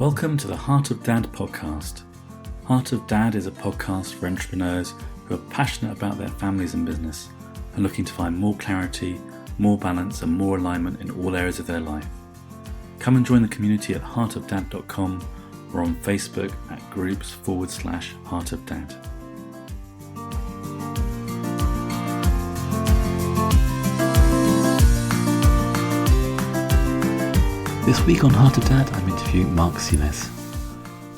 Welcome to the Heart of Dad podcast. Heart of Dad is a podcast for entrepreneurs who are passionate about their families and business and looking to find more clarity, more balance and more alignment in all areas of their life. Come and join the community at heartofdad.com or on Facebook at groups/Heart of Dad. This week on Heart of Dad, I'm interviewing Marc Siles.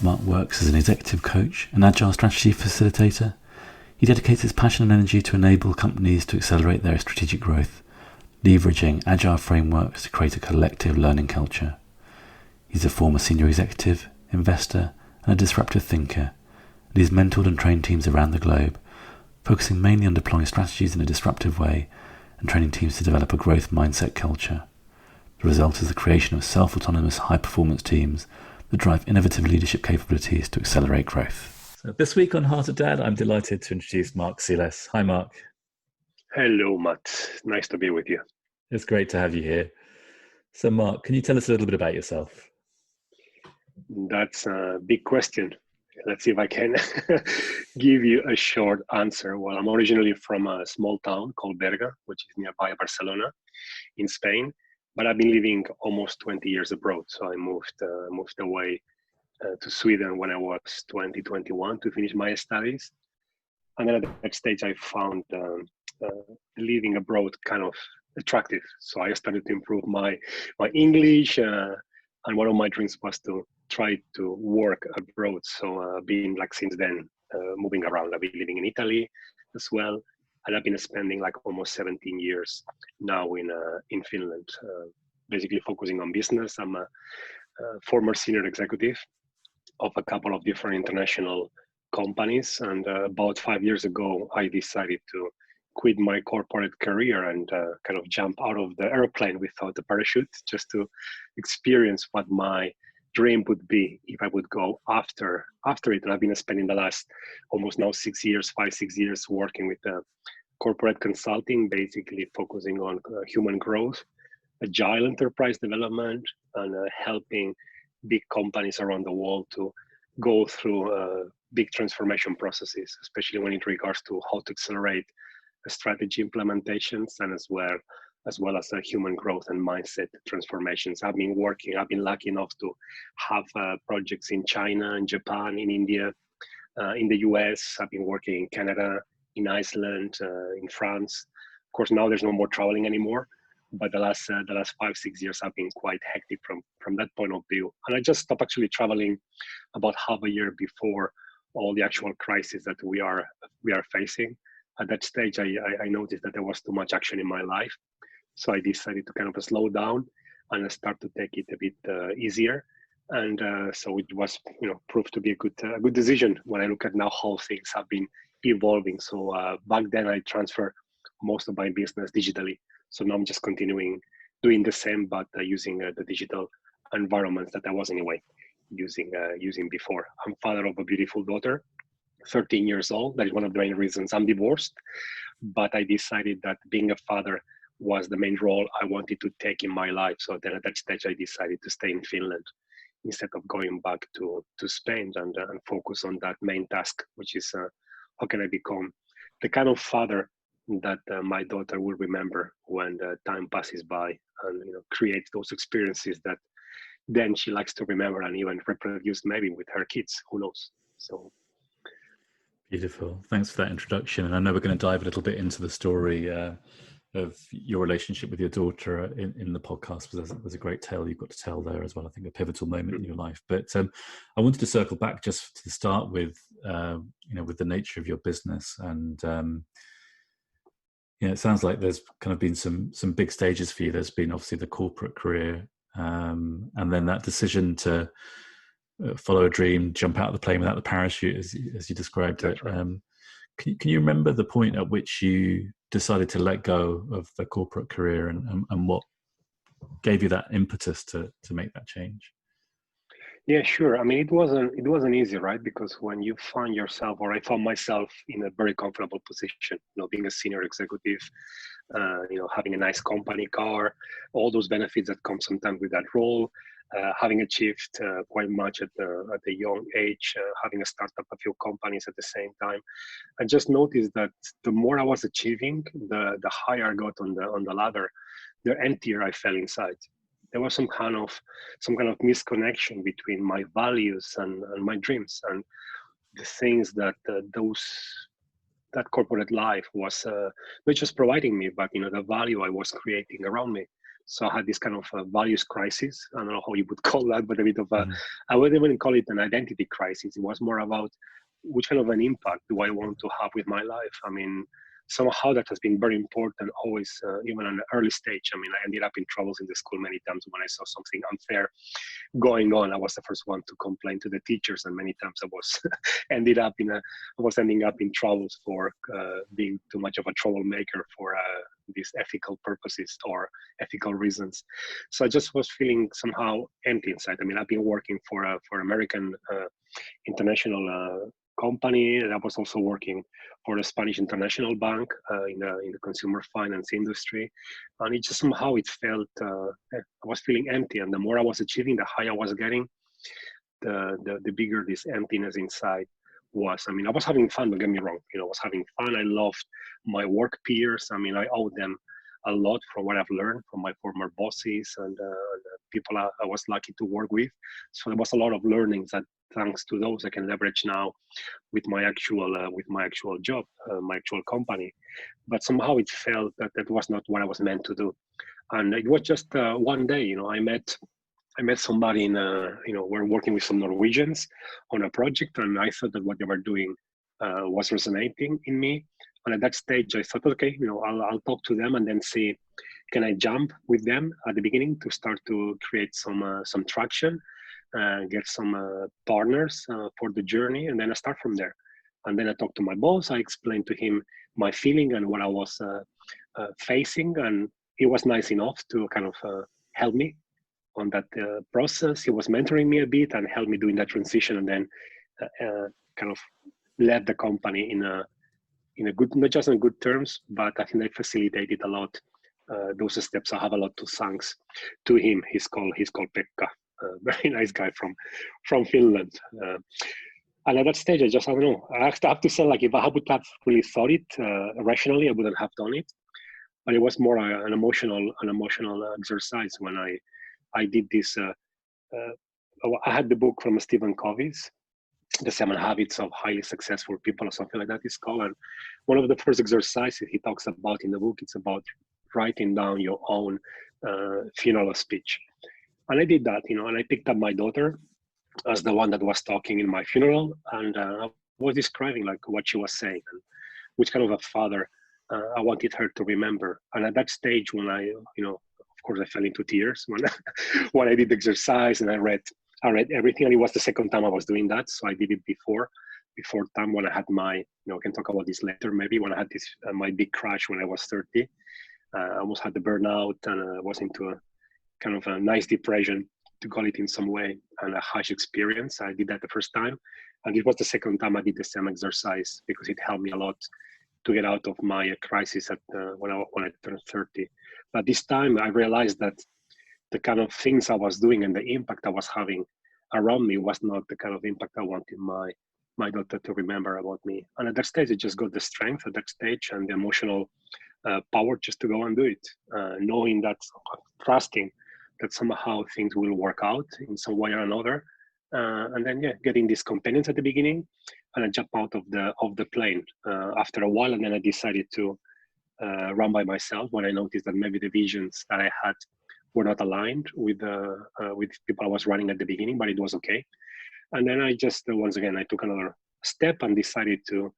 Marc works as an executive coach and Agile strategy facilitator. He dedicates his passion and energy to enable companies to accelerate their strategic growth, leveraging Agile frameworks to create a collective learning culture. He's a former senior executive, investor, and a disruptive thinker, and he's mentored and trained teams around the globe, focusing mainly on deploying strategies in a disruptive way and training teams to develop a growth mindset culture. The result is the creation of self-autonomous high-performance teams that drive innovative leadership capabilities to accelerate growth. So this week on Heart of Dad, I'm delighted to introduce Marc Siles. Hi, Marc. Hello, Matt. Nice to be with you. It's great to have you here. So, Marc, can you tell us a little bit about yourself? That's a big question. Let's see if I can give you a short answer. Well, I'm originally from a small town called Berga, which is nearby Barcelona in Spain. But I've been living almost 20 years abroad. So I moved away to Sweden when I was 21 to finish my studies. And then at that stage, I found living abroad kind of attractive. So I started to improve my English. And one of my dreams was to try to work abroad. So being like since then, moving around. I've been living in Italy as well. And I've been spending like almost 17 years now in Finland, basically focusing on business. I'm a former senior executive of a couple of different international companies. And about 5 years ago, I decided to quit my corporate career and kind of jump out of the airplane without a parachute, just to experience what my dream would be if I would go after it. And I've been spending the last almost now 6 years working with corporate consulting, basically focusing on human growth, agile enterprise development, and helping big companies around the world to go through big transformation processes, especially when it regards to how to accelerate strategy implementations and as well as human growth and mindset transformations. I've been lucky enough to have projects in China, in Japan, in India, in the US. I've been working in Canada, in Iceland, in France. Of course, now there's no more traveling anymore, but the last 5-6 years have been quite hectic from that point of view. And I just stopped actually traveling about half a year before all the actual crisis that we are facing. At that stage, I noticed that there was too much action in my life. So I decided to kind of slow down and start to take it a bit easier. And so it was, proved to be a good decision when I look at now how things have been evolving. So back then I transferred most of my business digitally. So now I'm just continuing doing the same, but using the digital environments that I was anyway using before. I'm father of a beautiful daughter, 13 years old. That is one of the main reasons I'm divorced. But I decided that being a father was the main role I wanted to take in my life. So then at that stage, I decided to stay in Finland instead of going back to Spain and focus on that main task, which is how can I become the kind of father that my daughter will remember when the time passes by, and create those experiences that then she likes to remember and even reproduce maybe with her kids. Who knows? So beautiful. Thanks for that introduction. And I know we're going to dive a little bit into the story of your relationship with your daughter in the podcast. There's a great tale you've got to tell there as well. I think a pivotal moment in your life. But I wanted to circle back just to start with, with the nature of your business. And it sounds like there's kind of been some big stages for you. There's been obviously the corporate career, and then that decision to follow a dream, jump out of the plane without the parachute, as you described it. Right. Can you remember the point at which you decided to let go of the corporate career and what gave you that impetus to make that change? Yeah, sure. I mean, it wasn't easy, right? Because when you find yourself, or I found myself in a very comfortable position, being a senior executive, having a nice company car, all those benefits that come sometimes with that role, having achieved quite much at a young age, having a startup, a few companies at the same time. I just noticed that the more I was achieving, the higher I got on the ladder, the emptier I felt inside. There was some kind of misconnection between my values and my dreams and the things that that corporate life was not just providing me, but the value I was creating around me. So I had this kind of values crisis. I don't know how you would call that, but a bit of a, I wouldn't even call it an identity crisis. It was more about which kind of an impact do I want to have with my life? I mean, somehow that has been very important always, even on the early stage. I mean, I ended up in troubles in the school many times when I saw something unfair going on. I was the first one to complain to the teachers, and many times I was ending up in troubles for being too much of a troublemaker for these ethical purposes or ethical reasons. So I just was feeling somehow empty inside. I mean, I've been working for American international company, and I was also working for the Spanish International Bank in the consumer finance industry, and it just somehow it felt I was feeling empty. And the more I was achieving, the higher I was getting, the bigger this emptiness inside was. I mean, I was having fun. Don't get me wrong. I was having fun. I loved my work peers. I mean, I owe them a lot from what I've learned from my former bosses and people I was lucky to work with. So there was a lot of learnings that, thanks to those, I can leverage now with my actual job, my actual company. But somehow it felt that that was not what I was meant to do. And it was just one day, I met somebody we're working with some Norwegians on a project, and I thought that what they were doing was resonating in me. And at that stage, I thought, okay, I'll talk to them and then see, can I jump with them at the beginning to start to create some traction, get some partners for the journey, and then I start from there. And then I talked to my boss. I explained to him my feeling and what I was facing, and he was nice enough to kind of help me on that process. He was mentoring me a bit and helped me doing that transition, and then kind of led the company in a good, not just on good terms, but I think I facilitated a lot those steps. I have a lot to thanks to him. He's called Pekka, very nice guy from Finland. And at that stage, I don't know. I have to say, like, if I would have really thought it rationally, I wouldn't have done it. But it was more an emotional exercise when I did this. I had the book from Stephen Covey's, The 7 Habits of Highly Successful People, or something like that it's called. And one of the first exercises he talks about in the book, it's about writing down your own funeral speech. And I did that, and I picked up my daughter as the one that was talking in my funeral, and I was describing like what she was saying and which kind of a father I wanted her to remember. And at that stage, when I, of course, I fell into tears when when I did the exercise, and I read everything. And it was the second time I was doing that, so I did it before time when I had my, I can talk about this later maybe, when I had this my big crash when I was 30. I almost had the burnout, and I was into a kind of a nice depression, to call it in some way, and a harsh experience. I did that the first time, and it was the second time I did the same exercise, because it helped me a lot to get out of my crisis at when I turned 30. But this time I realized that the kind of things I was doing and the impact I was having around me was not the kind of impact I wanted my daughter to remember about me. And at that stage, I just got the strength at that stage and the emotional power just to go and do it, knowing that, trusting that somehow things will work out in some way or another. And then, getting these companions at the beginning, and I jumped out of the plane after a while, and then I decided to run by myself when I noticed that maybe the visions that I had were not aligned with people I was running at the beginning, but it was okay. And then I just once again I took another step and decided to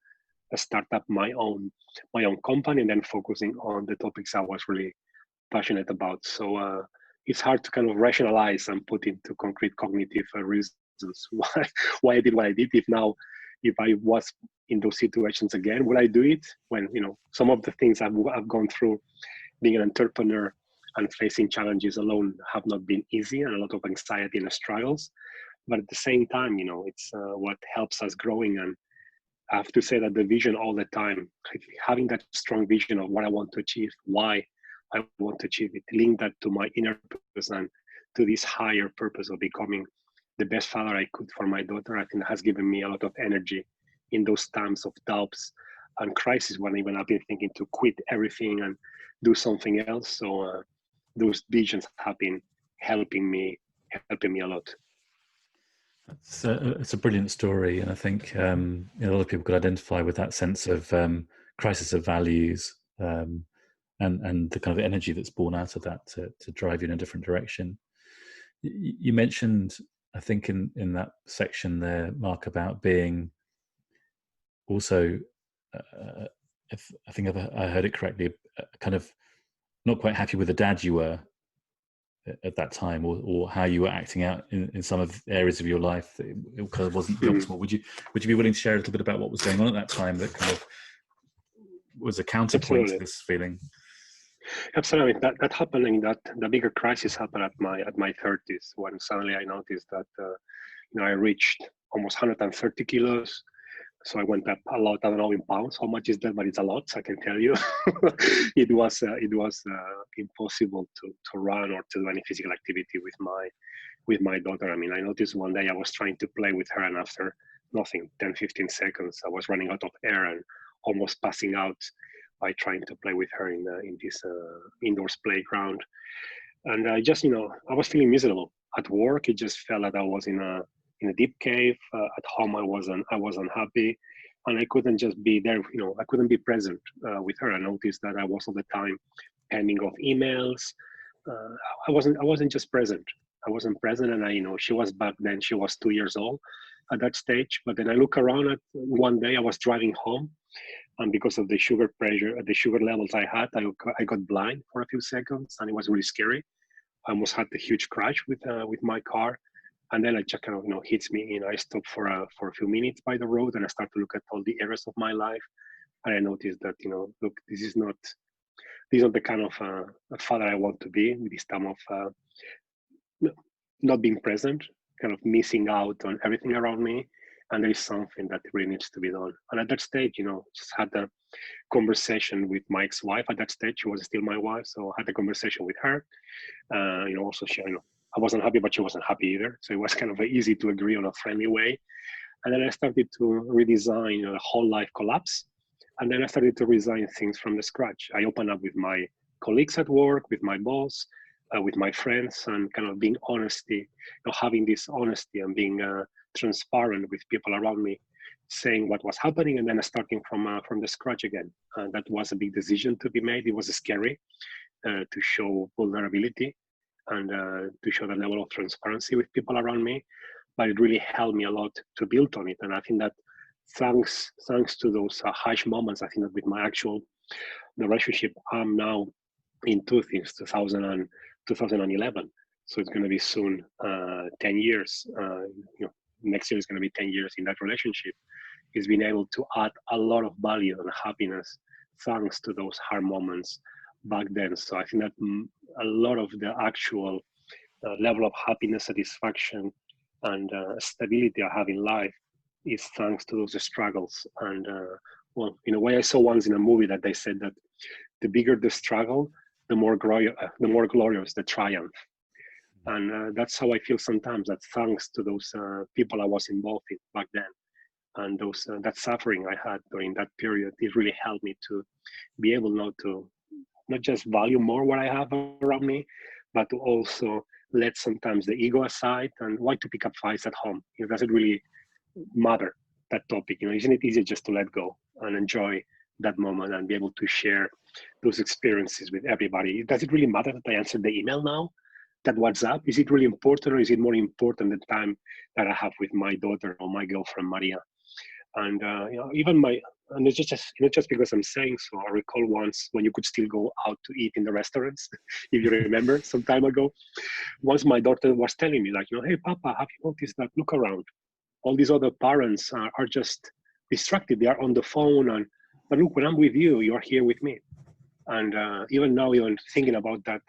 start up my own company, and then focusing on the topics I was really passionate about. So it's hard to kind of rationalize and put into concrete cognitive reasons why I did what I did. If I was in those situations again, would I do it? When some of the things I've gone through, being an entrepreneur and facing challenges alone, have not been easy, and a lot of anxiety and struggles. But at the same time, it's what helps us growing. And I have to say that the vision all the time, having that strong vision of what I want to achieve, why I want to achieve it, link that to my inner purpose and to this higher purpose of becoming the best father I could for my daughter. I think has given me a lot of energy in those times of doubts and crisis when even I've been thinking to quit everything and do something else. So those visions have been helping me a lot. It's a brilliant story, and I think a lot of people could identify with that sense of crisis of values, and the kind of energy that's born out of that to drive you in a different direction. You mentioned, I think in that section there, Mark, about being also, if I think I heard it correctly, kind of not quite happy with the dad you were at that time, or how you were acting out in some of the areas of your life that it kind of wasn't the optimal. Would you be willing to share a little bit about what was going on at that time that kind of was a counterpoint to this feeling? Absolutely. That happened. The bigger crisis happened at my 30s, when suddenly I noticed that I reached almost 130 kilos. So I went up a lot. I don't know in pounds how much is that, but it's a lot. I can tell you, it was impossible to run or to do any physical activity with my daughter. I mean, I noticed one day I was trying to play with her, and after nothing, 10, 15 seconds, I was running out of air and almost passing out by trying to play with her in this indoors playground. And I just, I was feeling miserable at work. It just felt like I was in a deep cave. At home, I wasn't happy, and I couldn't just be there. I couldn't be present with her. I noticed that I was all the time pending of emails. I wasn't just present. I wasn't present, and she was back then. She was 2 years old at that stage. But then I look around at one day. I was driving home, and because of the sugar pressure, the sugar levels I had, I got blind for a few seconds, and it was really scary. I almost had a huge crash with my car. And then it just kind of hits me. I stopped for a few minutes by the road, and I start to look at all the areas of my life, and I noticed that look, this is not the kind of father I want to be, with this time of not being present, kind of missing out on everything around me. And there is something that really needs to be done. And at that stage, just had a conversation with my ex-wife. At that stage, she was still my wife, so I had a conversation with her. Also she, I wasn't happy, but she wasn't happy either. So it was kind of easy to agree on a friendly way. And then I started to redesign the whole life collapse. And then I started to redesign things from the scratch. I opened up with my colleagues at work, with my boss, with my friends, and kind of being honesty, having this honesty and being transparent with people around me, saying what was happening, and then starting from the scratch again. That was a big decision to be made. It was scary to show vulnerability and to show the level of transparency with people around me, but it really helped me a lot to build on it. And I think that thanks to those harsh moments, I think that with my the relationship, I'm now in 2011. So it's going to be soon 10 years. Next year is going to be 10 years in that relationship. Is being able to add a lot of value and happiness thanks to those hard moments back then. So I think that a lot of the actual level of happiness, satisfaction, and stability I have in life is thanks to those struggles. And in a way, I saw once in a movie that they said that the bigger the struggle, the more glorious the triumph. And that's how I feel sometimes, that thanks to those people I was involved in back then, and those that suffering I had during that period, it really helped me to be able not just value more what I have around me, but to also let sometimes the ego aside and why to pick up fights at home. Does it really matter, that topic? Isn't it easier just to let go and enjoy that moment and be able to share those experiences with everybody? Does it really matter that I answered the email now? That WhatsApp, is it really important, or is it more important the time that I have with my daughter or my girlfriend Maria? And even and it's not just because I'm saying so. I recall once when you could still go out to eat in the restaurants, if you remember, some time ago. Once my daughter was telling me, like, hey, Papa, have you noticed that? Look around. All these other parents are just distracted. They are on the phone. But look, when I'm with you, you're here with me. And even now, even thinking about that,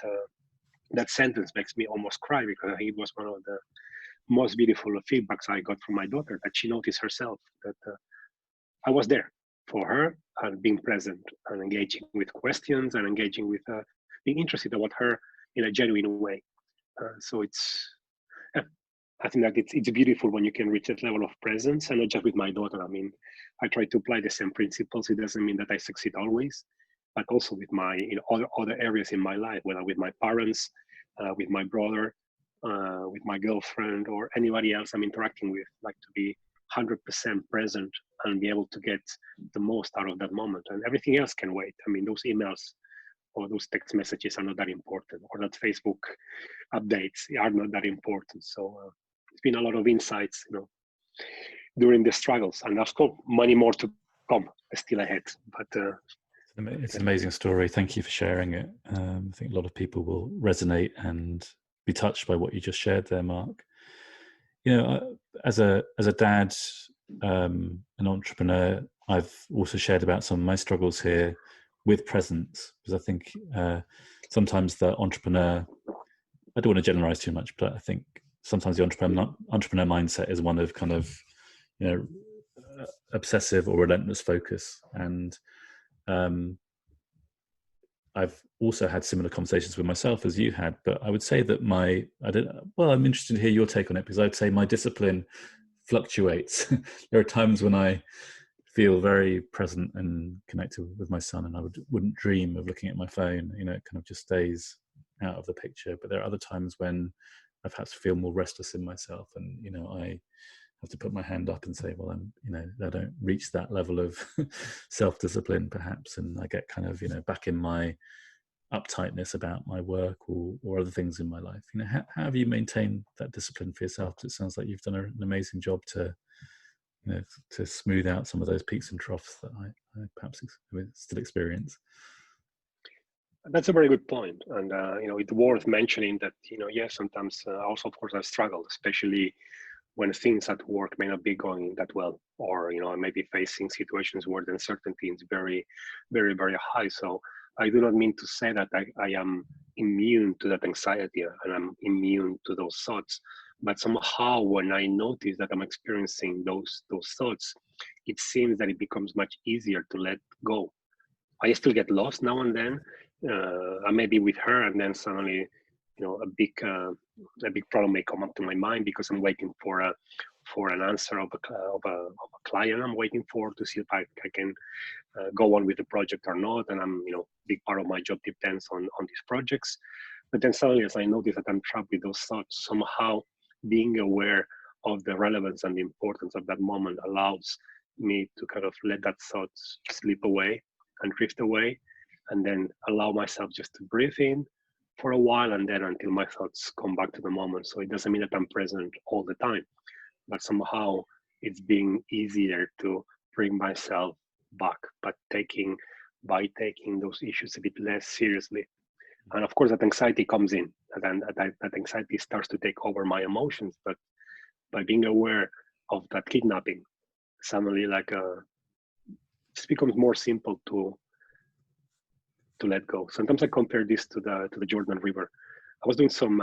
that sentence makes me almost cry, because I think it was one of the most beautiful feedbacks I got from my daughter, that she noticed herself, that I was there for her and being present and engaging with questions and engaging with being interested about her in a genuine way. So it's, yeah, I think that it's beautiful when you can reach that level of presence, and not just with my daughter. I mean, I try to apply the same principles. It doesn't mean that I succeed always, but also with my other areas in my life, whether with my parents, with my brother, with my girlfriend, or anybody else I'm interacting with. Like to be 100% present and be able to get the most out of that moment, and everything else can wait. I mean, those emails or those text messages are not that important, or that Facebook updates are not that important. So it's been a lot of insights, during the struggles, and of course, many more to come still ahead. But it's an amazing story. Thank you for sharing it. I think a lot of people will resonate and be touched by what you just shared there, Marc. As a dad, an entrepreneur, I've also shared about some of my struggles here with presence, because I think sometimes the entrepreneur, I don't want to generalize too much, but I think sometimes the entrepreneur mindset is one of kind of, obsessive or relentless focus. And I've also had similar conversations with myself as you had, but I would say that I'm interested to hear your take on it, because I'd say my discipline fluctuates. There are times when I feel very present and connected with my son, and I wouldn't dream of looking at my phone. It kind of just stays out of the picture. But there are other times when I perhaps feel more restless in myself, and I have to put my hand up and say, well, I don't reach that level of self-discipline perhaps, and I get kind of back in my uptightness about my work or other things in my life. How have you maintained that discipline for yourself? Because it sounds like you've done an amazing job to smooth out some of those peaks and troughs that I perhaps still experience. that's a very good point, and it's worth mentioning that yes, sometimes also, of course, I struggle, especially when things at work may not be going that well, or I may be facing situations where the uncertainty is very, very, very high. So I do not mean to say that I am immune to that anxiety and I'm immune to those thoughts, but somehow when I notice that I'm experiencing those thoughts, it seems that it becomes much easier to let go. I still get lost now and then. I may be with her, and then suddenly, a big problem may come up to my mind because I'm waiting for an answer of a client. I'm waiting for to see if I can go on with the project or not. And I'm, big part of my job depends on these projects. But then suddenly, as I notice that I'm trapped with those thoughts, somehow being aware of the relevance and the importance of that moment allows me to kind of let that thought slip away and drift away, and then allow myself just to breathe in for a while, and then until my thoughts come back to the moment. So it doesn't mean that I'm present all the time, but somehow it's being easier to bring myself back, but by taking those issues a bit less seriously. And of course, that anxiety comes in, and that anxiety starts to take over my emotions. But by being aware of that kidnapping, suddenly just becomes more simple to let go. Sometimes I compare this to the Jordan River. I was doing some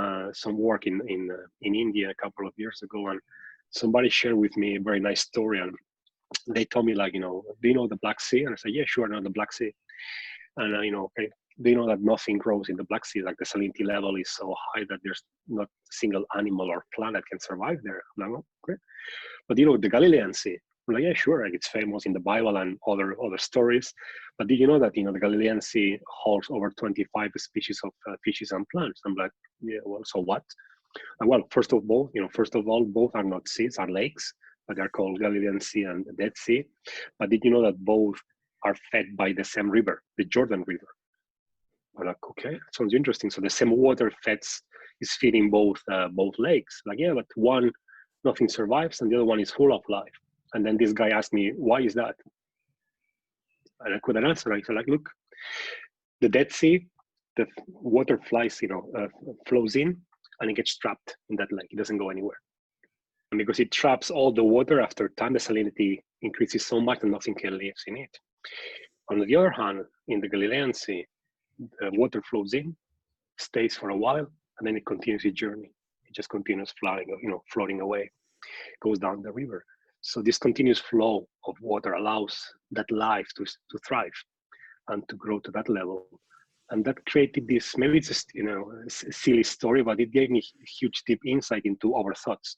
work in India a couple of years ago, and somebody shared with me a very nice story, and they told me do you know the Black Sea? And I said, yeah, sure, I know the Black Sea. And okay, do you know that nothing grows in the Black Sea? Like the salinity level is so high that there's not a single animal or plant that can survive there. I'm like, okay. But the Galilean Sea? I'm like, yeah, sure, like it's famous in the Bible and other stories. But did you know that the Galilean Sea holds over 25 species of fishes and plants? I'm like, yeah, well, so what? And well, first of all, both are not seas, are lakes, but they're called Galilean Sea and the Dead Sea. But did you know that both are fed by the same river, the Jordan River? I'm like, okay, sounds interesting. So the same water is feeding both lakes. Like, yeah, but one, nothing survives, and the other one is full of life. And then this guy asked me, why is that? And I couldn't answer. I said, like, look, the Dead Sea, the water flows in, and it gets trapped in that lake. It doesn't go anywhere. And because it traps all the water, after time, the salinity increases so much that nothing can live in it. On the other hand, in the Galilean Sea, the water flows in, stays for a while, and then it continues its journey. It just continues floating away, goes down the river. So this continuous flow of water allows that life to thrive and to grow to that level. And that created this, maybe it's just, a silly story, but it gave me huge deep insight into our thoughts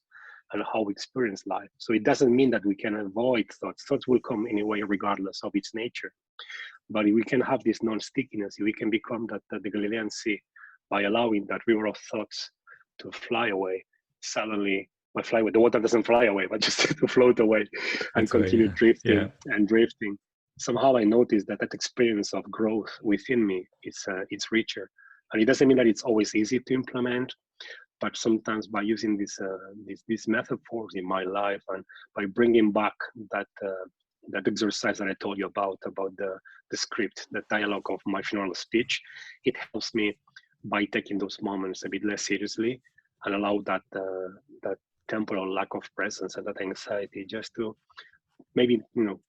and how we experience life. So it doesn't mean that we can avoid thoughts. Thoughts will come anyway, regardless of its nature. But we can have this non-stickiness. We can become that the Galilean Sea by allowing that river of thoughts to fly away. Suddenly, well, fly away. The water doesn't fly away, but just to float away and continue drifting and drifting. Somehow I noticed that experience of growth within me it's richer, and it doesn't mean that it's always easy to implement. But sometimes by using these metaphors in my life and by bringing back that exercise that I told you about the script, the dialogue of my funeral speech, it helps me by taking those moments a bit less seriously and allow that temporal lack of presence and that anxiety just to maybe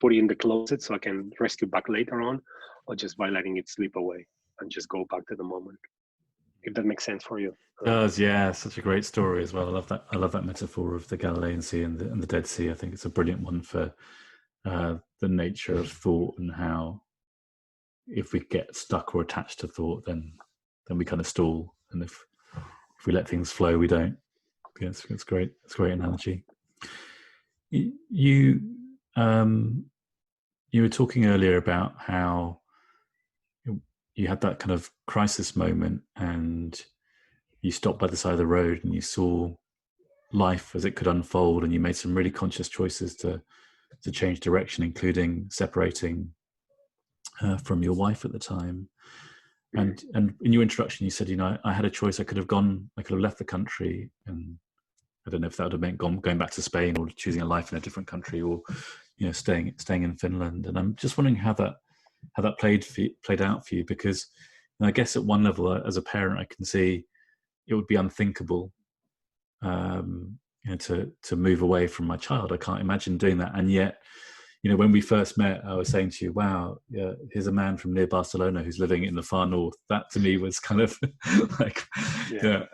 put it in the closet so I can rescue back later on, or just by letting it slip away and just go back to the moment. If that makes sense for you. It does, yeah. Such a great story as well. I love that metaphor of the Galilean Sea and the Dead Sea. I think it's a brilliant one for the nature of thought and how if we get stuck or attached to thought, then we kind of stall, and if we let things flow, we don't. Yes, it's great. It's a great analogy. You were talking earlier about how you had that kind of crisis moment and you stopped by the side of the road and you saw life as it could unfold, and you made some really conscious choices to change direction, including separating from your wife at the time. And in your introduction, you said, I had a choice. I could have left the country, and I don't know if that would have meant going back to Spain or choosing a life in a different country, or staying in Finland. And I'm just wondering how that played out for you, because I guess at one level, as a parent, I can see it would be unthinkable to move away from my child. I can't imagine doing that. And yet, when we first met, I was saying to you, wow, yeah, here's a man from near Barcelona who's living in the far north. That to me was kind of like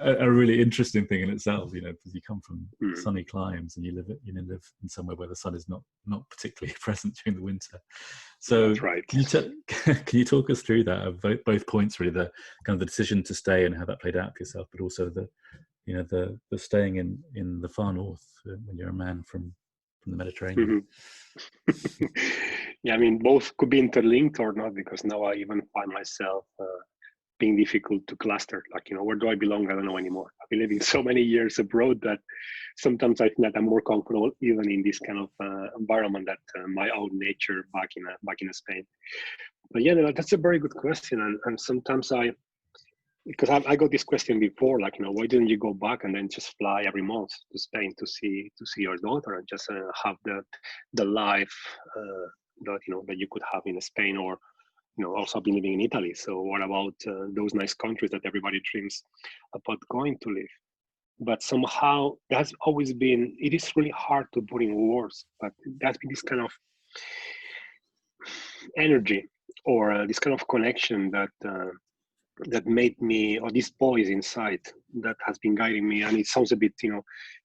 a really interesting thing in itself, because you come from sunny climes and you live in somewhere where the sun is not particularly present during the winter. So that's right. Can you talk us through that of both points, really, the kind of the decision to stay and how that played out for yourself, but also the staying in the far north when you're a man from the Mediterranean? Mm-hmm. Yeah, I mean, both could be interlinked or not, because now I even find myself being difficult to cluster. Like, where do I belong? I don't know anymore. I've been living so many years abroad that sometimes I think that I'm more comfortable even in this kind of environment that my own nature back in Spain. But yeah, that's a very good question, and sometimes because I got this question before, like, why didn't you go back and then just fly every month to Spain to see your daughter and just have the life that you could have in Spain, or also been living in Italy. So what about those nice countries that everybody dreams about going to live? But somehow that's always been. It is really hard to put in words, but that's been this kind of energy or this kind of connection that made me, or this voice inside that has been guiding me. And it sounds a bit,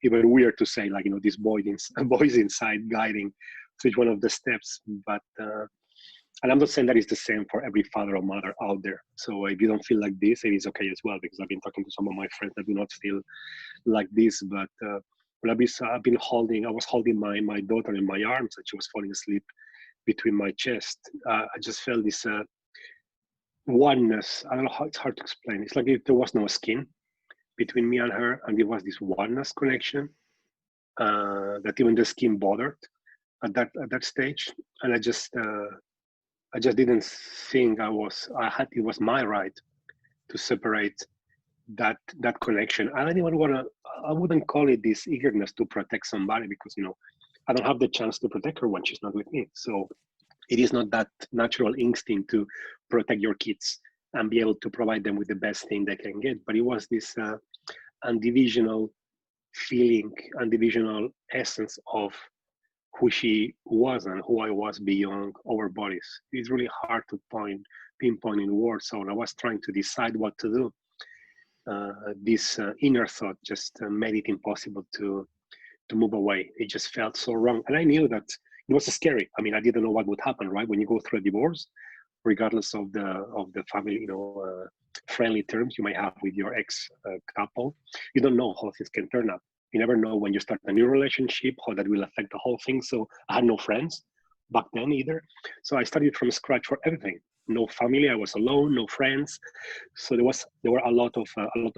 even weird to say, like, this voice inside guiding to each one of the steps. But, and I'm not saying that it's the same for every father or mother out there. So if you don't feel like this, it is okay as well, because I've been talking to some of my friends that do not feel like this. But I was holding my daughter in my arms and she was falling asleep between my chest. I just felt this oneness. I don't know how, it's hard to explain. It's like if there was no skin between me and her, and there was this oneness connection that even the skin bothered at that stage. And I just didn't think it was my right to separate that connection. I wouldn't call it this eagerness to protect somebody, because I don't have the chance to protect her when she's not with me. So it is not that natural instinct to protect your kids and be able to provide them with the best thing they can get. But it was this undivisional feeling, undivisional essence of who she was and who I was beyond our bodies. It's really hard to pinpoint in words. So when I was trying to decide what to do, this inner thought just made it impossible to move away. It just felt so wrong. And I knew that it was scary. I mean, I didn't know what would happen, right? When you go through a divorce, regardless of the family, friendly terms you might have with your ex couple. You don't know how things can turn up. You never know when you start a new relationship how that will affect the whole thing. So I had no friends back then either. So I started from scratch for everything. No family. I was alone. No friends. So there were a lot of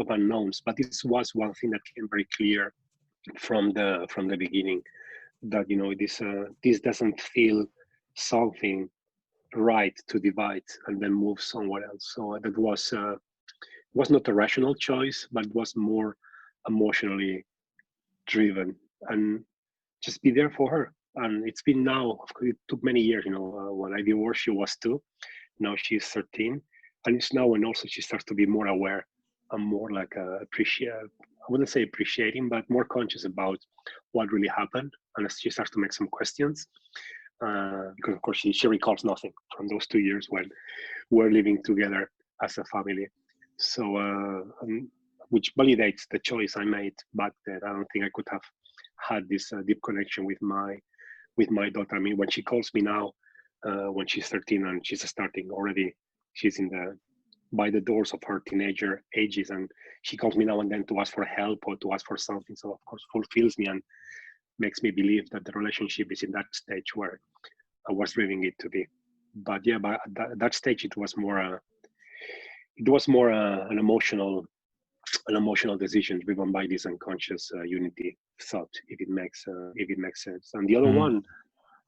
unknowns. But this was one thing that came very clear from the beginning, that this doesn't feel something right to divide and then move somewhere else. So that was not a rational choice, but it was more emotionally driven, and just be there for her. And it's been now, of course, it took many years. When I divorced, she was 2. Now she's 13, and it's now when also she starts to be more aware and more like appreciate. I wouldn't say appreciating, but more conscious about what really happened, and she starts to make some questions. Because of course she recalls nothing from those 2 years when we're living together as a family. So, which validates the choice I made back then. I don't think I could have had this deep connection with my daughter. I mean, when she calls me now, when she's 13 and she's starting already, she's by the doors of her teenager ages, and she calls me now and then to ask for help or to ask for something. So of course fulfills me and makes me believe that the relationship is in that stage where I was dreaming it to be. But yeah, by that stage, it was more an emotional decision driven by this unconscious unity thought, if it makes sense. And the other one,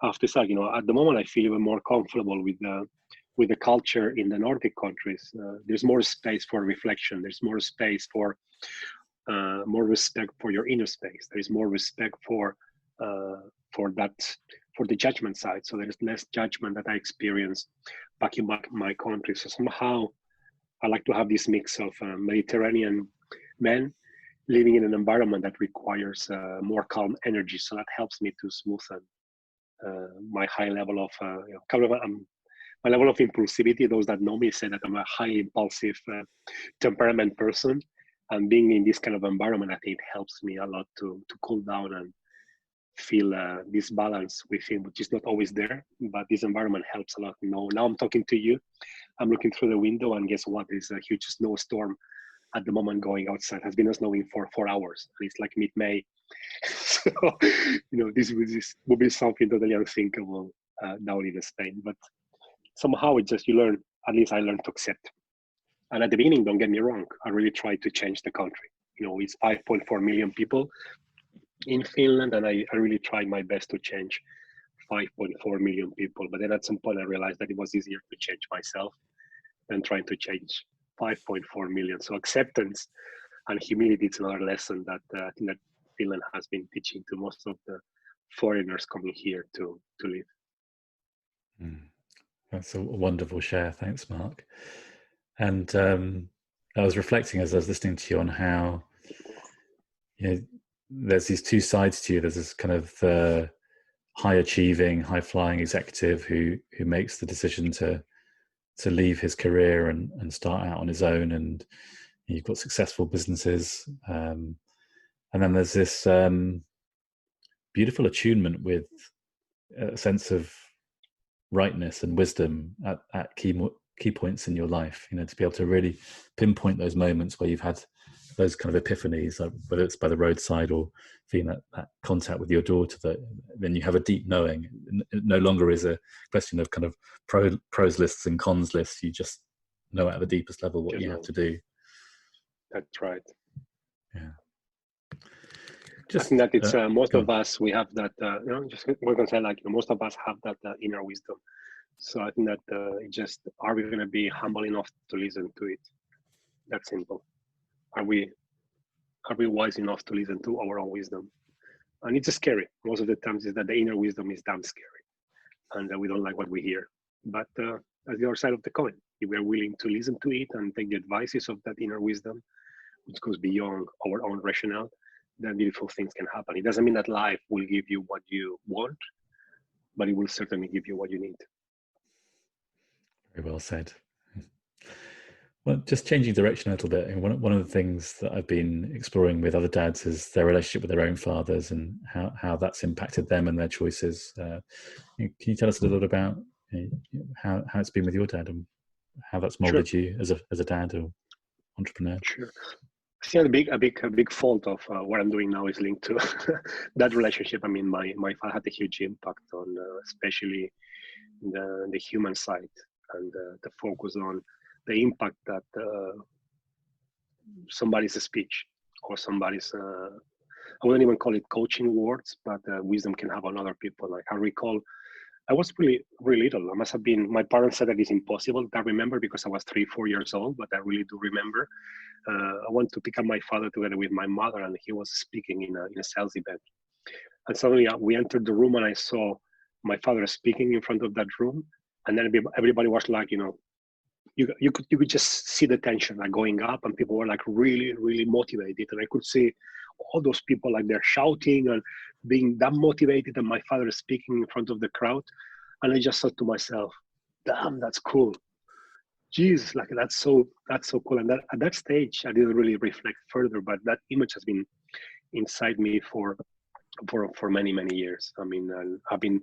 after that, at the moment, I feel even more comfortable with the culture in the Nordic countries. There's more space for reflection. There's more space for more respect for your inner space. There is more respect for the judgment side. So there's less judgment that I experienced back in my country. So somehow I like to have this mix of Mediterranean men living in an environment that requires more calm energy. So that helps me to smoothen my high level of my level of impulsivity. Those that know me say that I'm a high impulsive temperament person. And being in this kind of environment, I think helps me a lot to cool down and feel this balance within, which is not always there. But this environment helps a lot. Now I'm talking to you. I'm looking through the window, and guess what? There's a huge snowstorm at the moment going outside. It has been snowing for 4 hours. It's like mid-May. So, this would be something totally unthinkable down in Spain. But somehow it just, you learn, at least I learned to accept. And at the beginning, don't get me wrong, I really tried to change the country. It's 5.4 million people in Finland, and I really tried my best to change 5.4 million people. But then at some point, I realized that it was easier to change myself than trying to change 5.4 million. So acceptance and humility is another lesson that I think that Finland has been teaching to most of the foreigners coming here to live. That's a wonderful share. Thanks, Marc. And I was reflecting as I was listening to you on how, there's these two sides to you. There's this kind of high achieving, high flying executive who makes the decision to leave his career and start out on his own, and you've got successful businesses. And then there's this beautiful attunement with a sense of rightness and wisdom at key points in your life, to be able to really pinpoint those moments where you've had those kind of epiphanies, like whether it's by the roadside or feeling that contact with your daughter, that then you have a deep knowing. It no longer is a question of kind of pros lists and cons lists. You just know at the deepest level what you have to do. That's right. Yeah. I think that it's most of us, we have that, just we're going to say most of us have that inner wisdom. So I think that are we going to be humble enough to listen to it? That's simple. Are we wise enough to listen to our own wisdom? And it's scary. Most of the times is that the inner wisdom is damn scary, and we don't like what we hear. But that's the other side of the coin. If we are willing to listen to it and take the advices of that inner wisdom, which goes beyond our own rationale, then beautiful things can happen. It doesn't mean that life will give you what you want, but it will certainly give you what you need. Very well said. Well, just changing direction a little bit. And one of the things that I've been exploring with other dads is their relationship with their own fathers and how that's impacted them and their choices. Can you tell us a little bit about how it's been with your dad and how that's molded you as a dad or entrepreneur. Sure. I think a big fault of what I'm doing now is linked to that relationship. I mean, my father had a huge impact on, especially the human side, and the focus on the impact that somebody's speech or somebody's I wouldn't even call it coaching words, but wisdom can have on other people. Like I recall, I was really little. I must have been. My parents said that it's impossible. I remember because I was 3-4 years old, but I really do remember. I went to pick up my father together with my mother, and he was speaking in a sales event. And suddenly we entered the room, and I saw my father speaking in front of that room, and then everybody was like, you could just see the tension like going up, and people were like really motivated, and I could see all those people like they're shouting and being that motivated, and my father is speaking in front of the crowd, and I just thought to myself, damn, that's cool. Jeez, like that's so cool. And at that stage I didn't really reflect further, but that image has been inside me for many years. I mean, I've been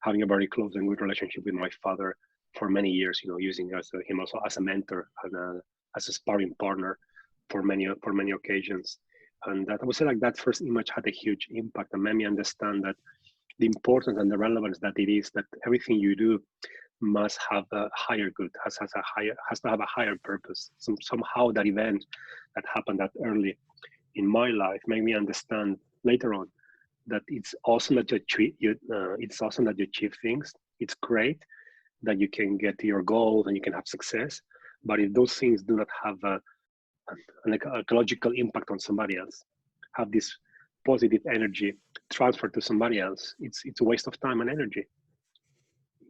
having a very close and good relationship with my father for many years, using him also as a mentor and as a sparring partner for many occasions. And that I would say like that first image had a huge impact and made me understand that the importance and the relevance that it is that everything you do must have a higher good, has to have a higher purpose. Somehow that event that happened that early in my life made me understand later on that it's awesome that it's awesome that you achieve things. It's great that you can get to your goals and you can have success. But if those things do not have an ecological impact on somebody else, have this positive energy transferred to somebody else, it's a waste of time and energy.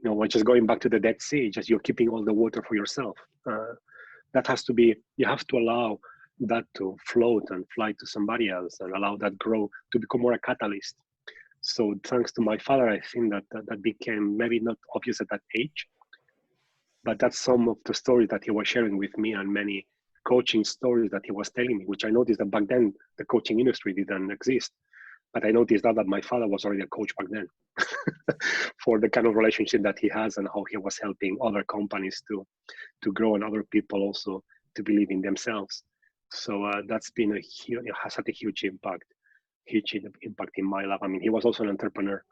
Which is going back to the Dead Sea, just you're keeping all the water for yourself. That has to be, you have to allow that to float and fly to somebody else and allow that grow to become more a catalyst. So thanks to my father, I think that became maybe not obvious at that age, but that's some of the stories that he was sharing with me and many coaching stories that he was telling me, which I noticed that back then the coaching industry didn't exist. But I noticed that my father was already a coach back then for the kind of relationship that he has and how he was helping other companies to grow and other people also to believe in themselves. So that's been has had a huge impact in my life. I mean, he was also an entrepreneur,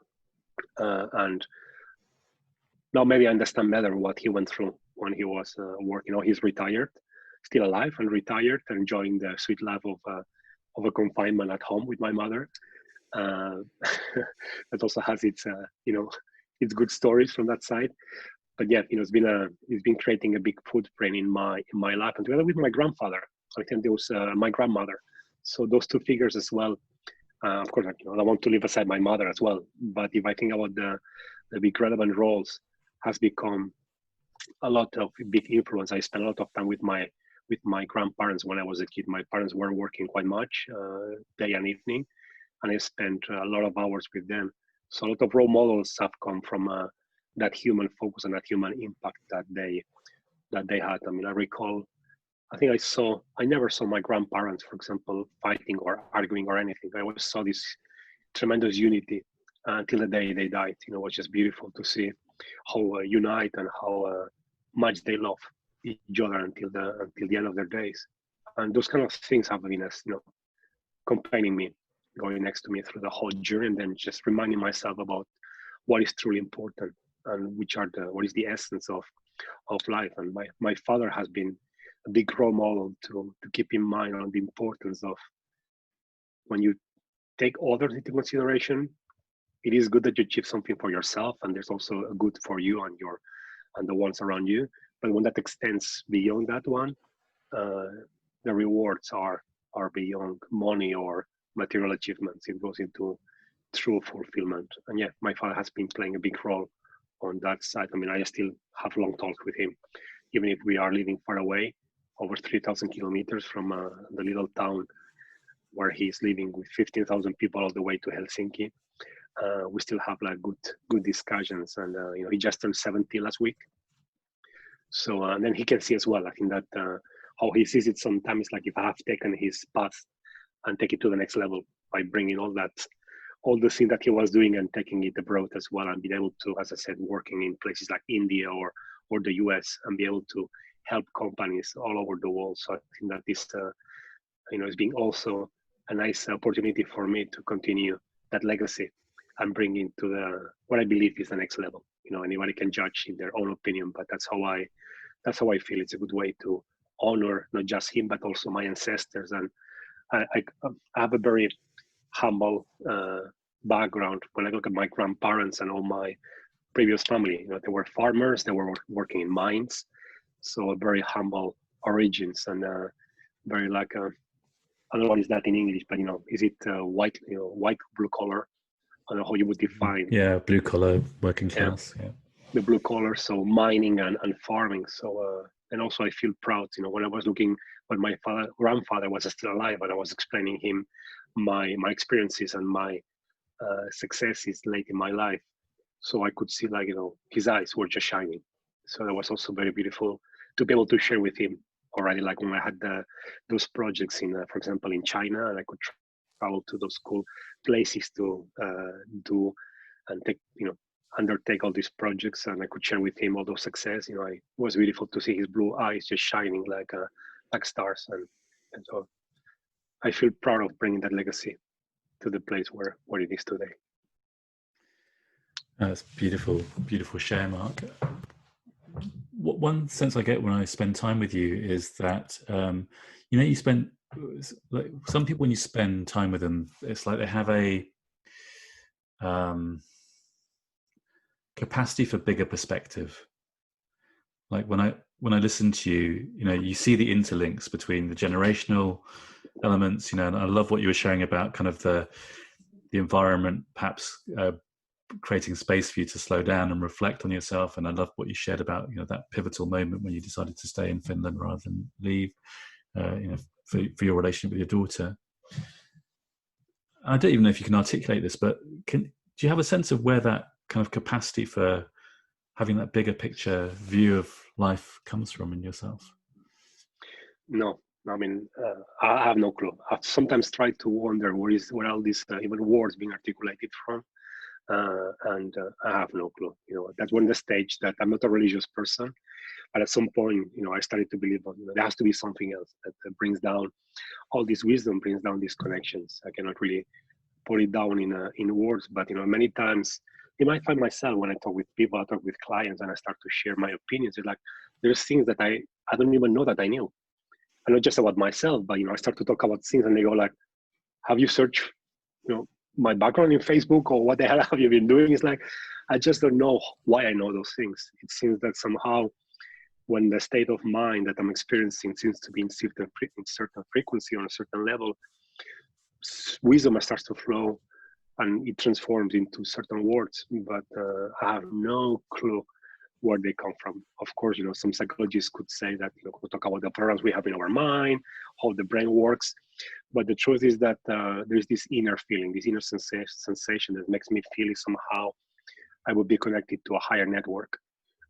and now maybe I understand better what he went through when he was working. He's retired, still alive and retired, and enjoying the sweet life of a confinement at home with my mother. That also has its its good stories from that side. But yeah, it's been creating a big footprint in my life, and together with my grandfather, I think there was my grandmother. So those two figures as well. Of course, I want to leave aside my mother as well. But if I think about the big relevant roles, has become a lot of big influence. I spent a lot of time with my grandparents when I was a kid. My parents were working quite much, day and evening, and I spent a lot of hours with them. So a lot of role models have come from that human focus and that human impact that they had. I mean, I recall, I never saw my grandparents, for example, fighting or arguing or anything. I always saw this tremendous unity until the day they died. It was just beautiful to see how unite and how much they love each other until the end of their days. And those kind of things have been accompanying me, going next to me through the whole journey, and then just reminding myself about what is truly important and what is the essence of life. And my father has been a big role model to keep in mind on the importance of when you take others into consideration. It is good that you achieve something for yourself, and there's also a good for you and the ones around you. But when that extends beyond that one, the rewards are beyond money or material achievements. It goes into true fulfillment. And yeah, my father has been playing a big role on that side. I mean, I still have long talks with him, even if we are living far away, over 3,000 kilometers from the little town where he's living with 15,000 people all the way to Helsinki. We still have like good discussions, and he just turned 70 last week. So and then he can see as well. I think that how he sees it sometimes, like if I have taken his path and take it to the next level by bringing all all the things that he was doing and taking it abroad as well, and being able to, as I said, working in places like India or the US, and be able to help companies all over the world. So I think that this, is being also a nice opportunity for me to continue that legacy and bring it to the what I believe is the next level. Anybody can judge in their own opinion, but that's how I feel. It's a good way to honor not just him but also my ancestors. And I have a very humble background. When I look at my grandparents and all my previous family, they were farmers, they were working in mines, so a very humble origins, and very like I don't know what is that in English, but is it white, white, blue collar? I don't know how you would define. Yeah, blue collar, working class. Yeah, the blue collar, so mining and farming. So and also I feel proud. When I was looking when my grandfather was still alive, and I was explaining him my experiences and my successes late in my life, so I could see his eyes were just shining. So that was also very beautiful to be able to share with him already. Like when I had those projects in, for example, in China, and I could travel to those cool places to do and undertake all these projects, and I could share with him all those success. It was beautiful to see his blue eyes just shining like stars, and so I feel proud of bringing that legacy to the place where it is today. That's beautiful share, Marc. One sense I get when I spend time with you is that you spend, like, some people, when you spend time with them, it's like they have a capacity for bigger perspective. Like when I listen to you, you see the interlinks between the generational elements, and I love what you were sharing about kind of the environment, perhaps creating space for you to slow down and reflect on yourself. And I love what you shared about that pivotal moment when you decided to stay in Finland rather than leave, for your relationship with your daughter. I don't even know if you can articulate this, but do you have a sense of where that kind of capacity for having that bigger picture view of life comes from in yourself? No, I mean, I have no clue. I've sometimes tried to wonder where all these even words being articulated from, and I have no clue. That's one of the stage that I'm not a religious person, but at some point, I started to believe there has to be something else that brings down all this wisdom, brings down these connections. I cannot really put it down in words, but many times you might find myself when I talk with people, I talk with clients, and I start to share my opinions. It's like there's things that I don't even know that I knew. And not just about myself, but I start to talk about things, and they go like, "Have you searched, my background in Facebook, or what the hell have you been doing?" It's like I just don't know why I know those things. It seems that somehow, when the state of mind that I'm experiencing seems to be in certain frequency on a certain level, wisdom starts to flow, and it transforms into certain words. But I have no clue where they come from. Of course, some psychologists could say that we talk about the programs we have in our mind, how the brain works. But the truth is that there's this inner feeling, this inner sensation that makes me feel somehow I would be connected to a higher network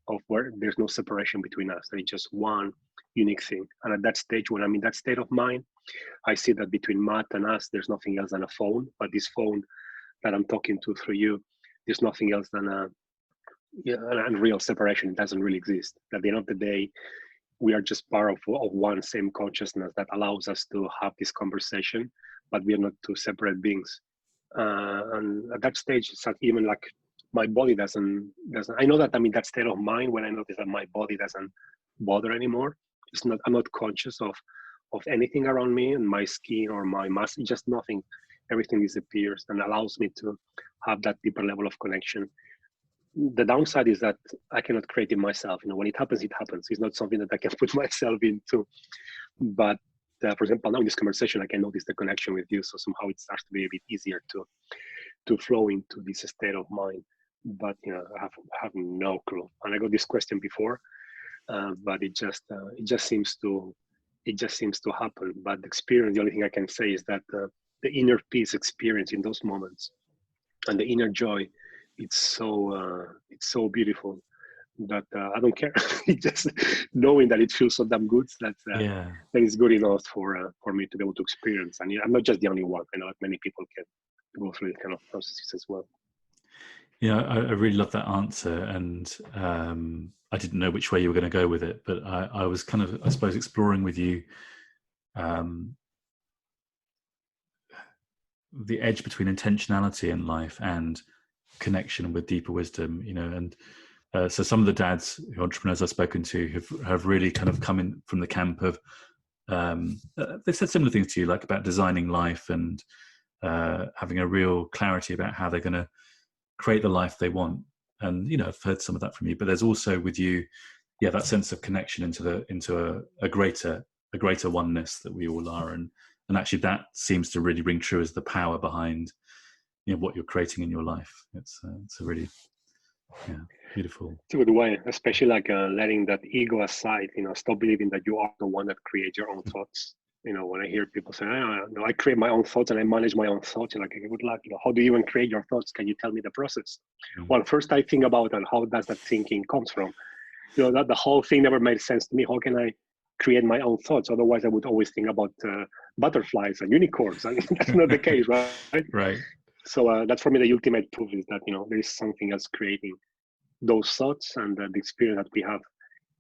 of where there's no separation between us. There is just one unique thing. And at that stage, when I'm in that state of mind, I see that between Matt and us, there's nothing else than a phone. But this phone that I'm talking to through you, there's nothing else than an unreal separation. It doesn't really exist. At the end of the day, we are just part of one same consciousness that allows us to have this conversation, but we are not two separate beings. And at that stage, it's not even like my body doesn't. I know that I'm in that state of mind when I notice that my body doesn't bother anymore. I'm not conscious of anything around me and my skin or my muscle. Just nothing. Everything disappears and allows me to have that deeper level of connection. The downside is that I cannot create it myself. When it happens, it happens. It's not something that I can put myself into. But for example, now in this conversation, I can notice the connection with you. So somehow it starts to be a bit easier to flow into this state of mind. But I have no clue. And I got this question before, but it just seems to happen. But the experience, the only thing I can say is that the inner peace experience in those moments and the inner joy, it's so beautiful that I don't care. It's just knowing that it feels so damn good that is good enough for me to be able to experience. And I'm not just the only one. I know that many people go through these kind of processes as well. Yeah, I really love that answer, and I didn't know which way you were going to go with it, but I was kind of, I suppose, exploring with you the edge between intentionality in life and connection with deeper wisdom, and so some of the dads, entrepreneurs I've spoken to have really kind of come in from the camp of, they've said similar things to you, like about designing life and having a real clarity about how they're going to create the life they want. And, I've heard some of that from you, but there's also with you, that sense of connection into a greater oneness that we all are. And actually that seems to really ring true as the power behind, what you're creating in your life. It's a really, beautiful. It's a good way, especially like letting that ego aside, stop believing that you are the one that creates your own thoughts. When I hear people say, no, I create my own thoughts and I manage my own thoughts, like, good luck. How do you even create your thoughts? Can you tell me the process? Mm-hmm. Well, first I think about and how does that thinking comes from? That the whole thing never made sense to me. How can I create my own thoughts? Otherwise, I would always think about butterflies and unicorns. I mean, that's not the case, right? Right. So that's for me the ultimate proof is that there is something else creating those thoughts, and the experience that we have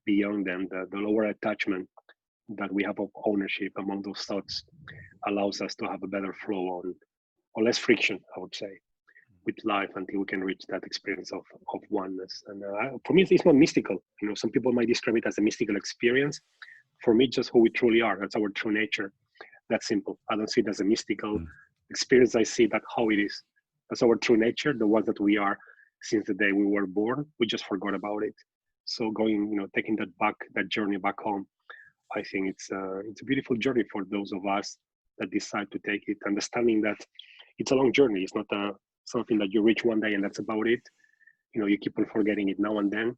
beyond them, the lower attachment that we have of ownership among those thoughts allows us to have a better flow or less friction, I would say, with life until we can reach that experience of oneness. And for me, it's not mystical. Some people might describe it as a mystical experience. For me, just who we truly are. That's our true nature. That's simple. I don't see it as a mystical experience. I see that how it is. That's our true nature, the ones that we are since the day we were born. We just forgot about it. So going, taking that journey back home, I think it's a beautiful journey for those of us that decide to take it, understanding that it's a long journey. It's not something that you reach one day and that's about it. You keep on forgetting it now and then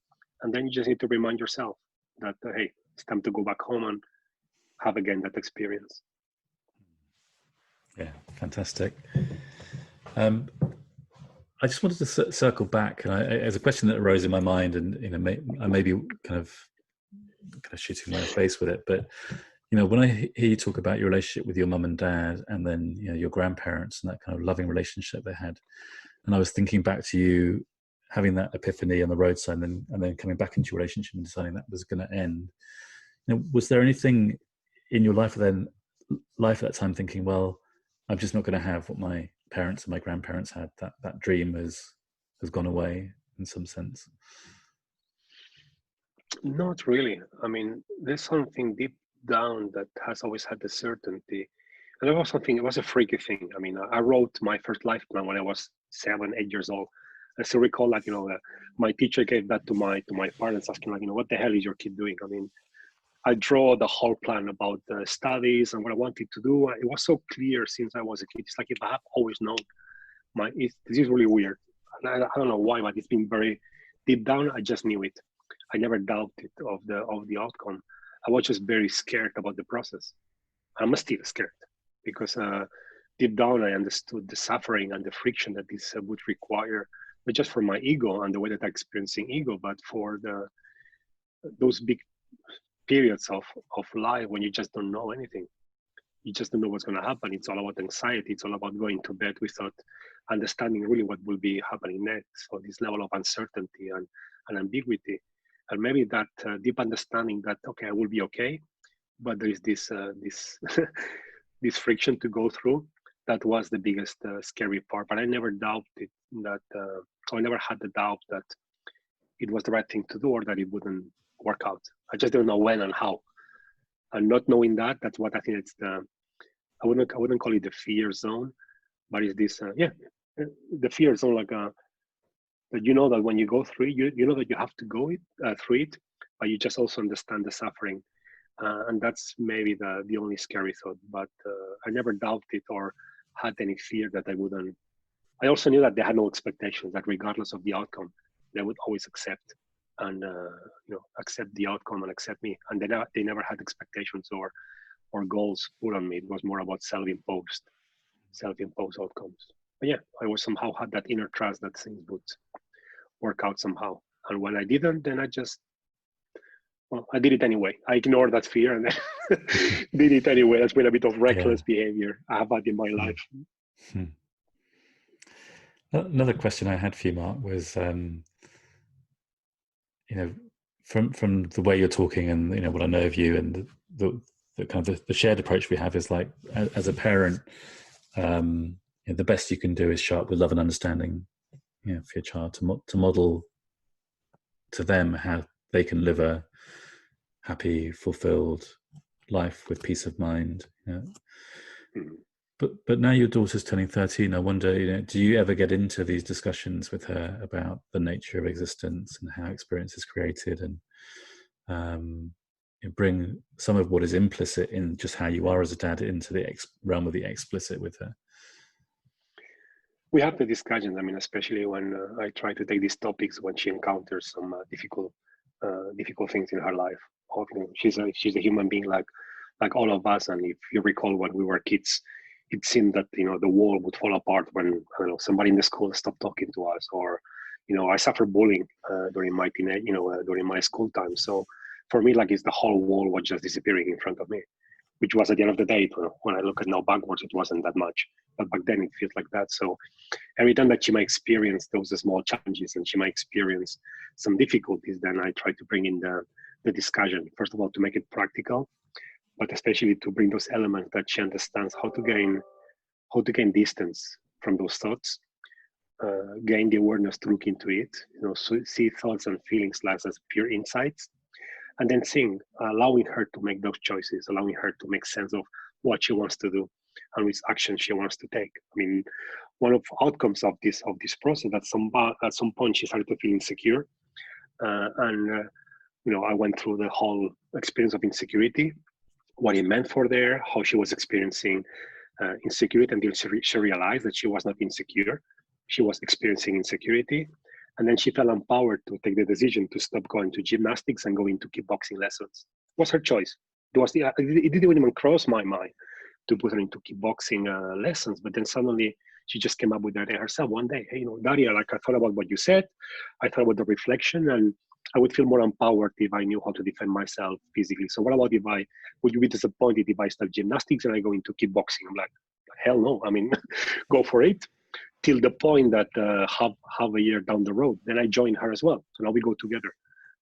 you just need to remind yourself that, hey, it's time to go back home and have again that experience. Yeah, fantastic. I just wanted to circle back, and there's a question that arose in my mind, and I may be kind of shooting my face with it, but when I hear you talk about your relationship with your mum and dad, and then your grandparents and that kind of loving relationship they had, and I was thinking back to you having that epiphany on the roadside, and then coming back into your relationship and deciding that was going to end. Was there anything in your life at that time thinking, well, I'm just not going to have what my parents and my grandparents had? That dream has gone away in some sense? Not really. I mean, there's something deep down that has always had the certainty. And there was something, it was a freaky thing. I mean, I wrote my first life plan when I was 7, 8 years old. I still recall, like, my teacher gave that to my parents, asking, like, what the hell is your kid doing? I mean, I draw the whole plan about the studies and what I wanted to do. It was so clear since I was a kid. It's like if I have always known this is really weird. And I don't know why, but it's been very deep down. I just knew it. I never doubted of the outcome. I was just very scared about the process. I'm still scared because deep down I understood the suffering and the friction that this would require, not just for my ego and the way that I'm experiencing ego, but for those big periods of life when you just don't know anything. You just don't know what's going to happen. It's all about anxiety. It's all about going to bed without understanding really what will be happening next. So this level of uncertainty and ambiguity. And maybe that deep understanding that, okay, I will be okay, but there is this this friction to go through. That was the biggest scary part. But I never doubted that, I never had the doubt that it was the right thing to do or that it wouldn't work out. I just don't know when and how. And not knowing that, that's what I think it's I wouldn't call it the fear zone, but it's this, the fear zone, like that that when you go through it, you know that you have to go through it, but you just also understand the suffering. And that's maybe the only scary thought, but I never doubted or had any fear that I wouldn't. I also knew that they had no expectations, that regardless of the outcome, they would always accept and accept the outcome and accept me. And they never had expectations or goals put on me. It was more about self-imposed outcomes. But yeah, I was somehow had that inner trust that things would work out somehow. And when I didn't, then I did it anyway. I ignored that fear and then did it anyway. That's been a bit of reckless behavior I have had in my life. Another question I had for you, Mark, was, from the way you're talking and, what I know of you and the kind of the shared approach we have is like, as a parent, the best you can do is show up with love and understanding, for your child to model to them how they can live a happy, fulfilled life with peace of mind. Mm. But now your daughter's turning 13. I wonder, do you ever get into these discussions with her about the nature of existence and how experience is created, and bring some of what is implicit in just how you are as a dad into the realm of the explicit with her? We have the discussions. I mean, especially when I try to take these topics when she encounters some difficult things in her life. She's a human being like all of us. And if you recall when we were kids, it seemed that the world would fall apart when somebody in the school stopped talking to us, or I suffered bullying during my teenage, during my school time. So for me, like, it's the whole world was just disappearing in front of me, which was at the end of the day, when I look at now backwards, it wasn't that much. But back then it feels like that. So every time that she might experience those small challenges and she might experience some difficulties, then I try to bring in the discussion, first of all, to make it practical, but especially to bring those elements that she understands how to gain distance from those thoughts, gain the awareness to look into it, so see thoughts and feelings less as pure insights, and then seeing, allowing her to make those choices, allowing her to make sense of what she wants to do and which action she wants to take. I mean, one of the outcomes of this process, at some point she started to feel insecure, and I went through the whole experience of insecurity, what it meant for her, how she was experiencing insecurity until she realized that she was not insecure. She was experiencing insecurity. And then she felt empowered to take the decision to stop going to gymnastics and go into kickboxing lessons. It was her choice. It didn't even cross my mind to put her into kickboxing lessons. But then suddenly she just came up with that herself one day. Hey, Daria, like, I thought about what you said. I thought about the reflection, and I would feel more empowered if I knew how to defend myself physically. So what about would you be disappointed if I start gymnastics and I go into kickboxing? I'm like, hell no. I mean, go for it. Till the point that half a year down the road, then I joined her as well. So now we go together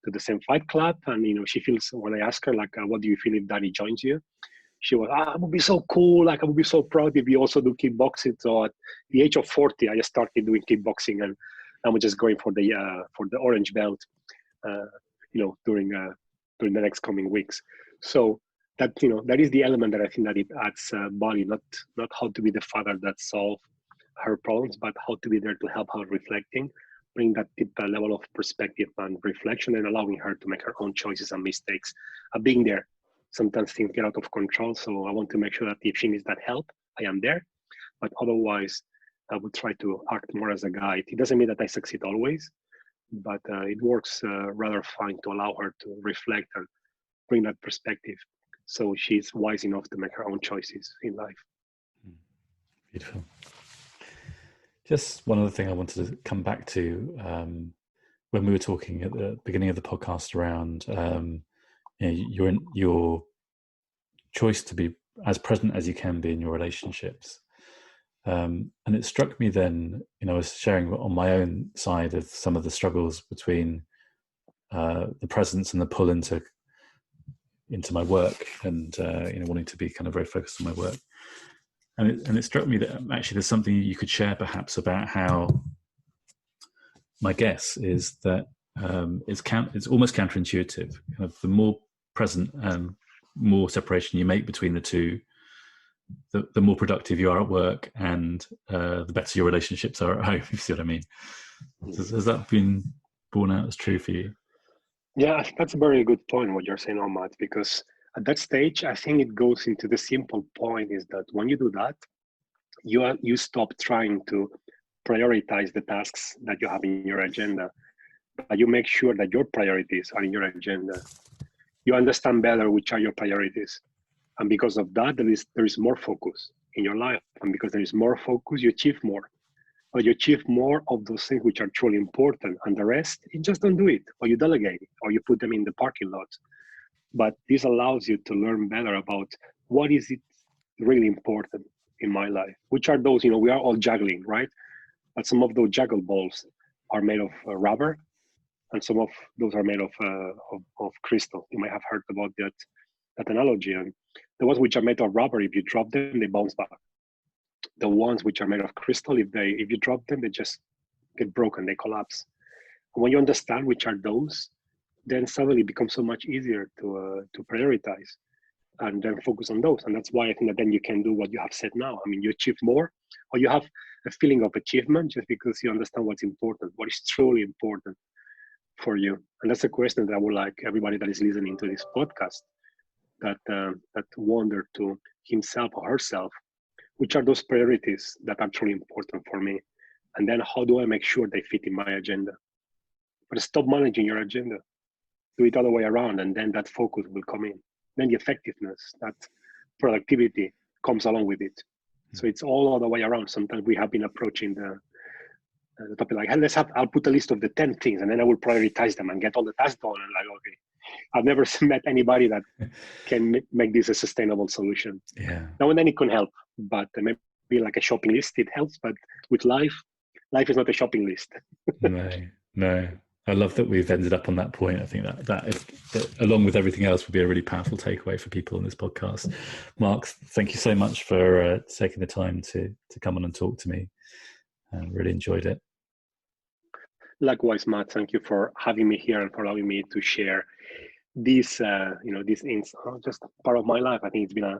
to the same fight club. And, she feels, when I ask her, like, what do you feel if Daddy joins you? She was, it would be so cool. Like, I would be so proud if you also do kickboxing. So at the age of 40, I just started doing kickboxing, and I'm just going for the orange belt, during the next coming weeks. So that is the element that I think that it adds value, not how to be the father that solves her problems, but how to be there to help her reflecting, bring that deep level of perspective and reflection, and allowing her to make her own choices and mistakes. Being there, sometimes things get out of control, so I want to make sure that if she needs that help, I am there. But otherwise, I would try to act more as a guide. It doesn't mean that I succeed always, but it works rather fine to allow her to reflect and bring that perspective, so she's wise enough to make her own choices in life. Beautiful. Just one other thing I wanted to come back to, when we were talking at the beginning of the podcast around your choice to be as present as you can be in your relationships. And it struck me then, I was sharing on my own side of some of the struggles between the presence and the pull into my work, and wanting to be kind of very focused on my work. And it struck me that actually there's something you could share perhaps about how, my guess is that it's almost counterintuitive. Kind of the more present and more separation you make between the two, the more productive you are at work, and the better your relationships are at home, if you see what I mean. Has that been borne out as true for you? Yeah, I think that's a very good point, what you're saying, Ahmad, because at that stage, I think it goes into the simple point is that when you do that, you stop trying to prioritize the tasks that you have in your agenda, but you make sure that your priorities are in your agenda. You understand better which are your priorities. And because of that, there is more focus in your life. And because there is more focus, you achieve more. But you achieve more of those things which are truly important. And the rest, you just don't do it, or you delegate it, or you put them in the parking lot. But this allows you to learn better about what is it really important in my life, which are those, we are all juggling, right? but some of those juggle balls are made of rubber, and some of those are made of crystal. You might have heard about that analogy. And the ones which are made of rubber, if you drop them, they bounce back. The ones which are made of crystal, if you drop them, they just get broken, they collapse. And when you understand which are those, then suddenly it becomes so much easier to prioritize and then focus on those. And that's why I think that then you can do what you have said now. I mean, you achieve more, or you have a feeling of achievement just because you understand what's important, what is truly important for you. And that's a question that I would like everybody that is listening to this podcast that wonder to himself or herself, which are those priorities that are truly important for me? And then how do I make sure they fit in my agenda? But stop managing your agenda. Do it the other way around, and then that focus will come in. Then the effectiveness, that productivity comes along with it. So it's all the other way around. Sometimes we have been approaching the topic like, hey, I'll put a list of the 10 things, and then I will prioritize them and get all the tasks done. And like, okay, I've never met anybody that can make this a sustainable solution. Yeah. Now and then it can help, but maybe like a shopping list, it helps. But with life is not a shopping list. No. I love that we've ended up on that point. I think that along with everything else, would be a really powerful takeaway for people on this podcast. Marc, thank you so much for taking the time to come on and talk to me. I really enjoyed it. Likewise, Matt, thank you for having me here and for allowing me to share these just part of my life. I think it's been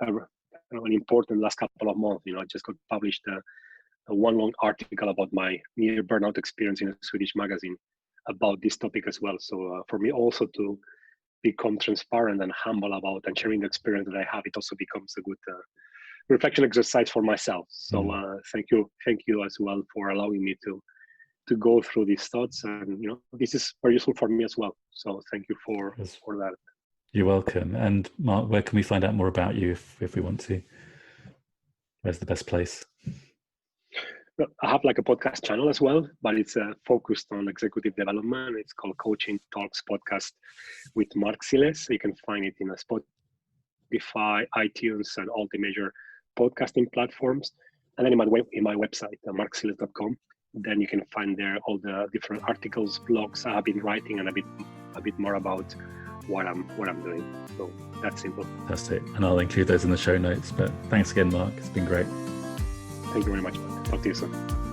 an important last couple of months. I just got published a one long article about my near burnout experience in a Swedish magazine about this topic as well. So for me also to become transparent and humble about and sharing the experience that I have, it also becomes a good reflection exercise for myself. So thank you as well for allowing me to go through these thoughts, and this is very useful for me as well. So thank you for that. You're welcome. And Marc, where can we find out more about you if we want to? Where's the best place? I have like a podcast channel as well, but it's focused on executive development. It's called Coaching Talks Podcast with Marc Siles. So you can find it in Spotify, iTunes, and all the major podcasting platforms. And then in my website, marksiles.com, then you can find there all the different articles, blogs I have been writing, and a bit more about what I'm doing. So that's simple. Fantastic. And I'll include those in the show notes. But thanks again, Marc. It's been great. Thank you very much. Talk to you soon.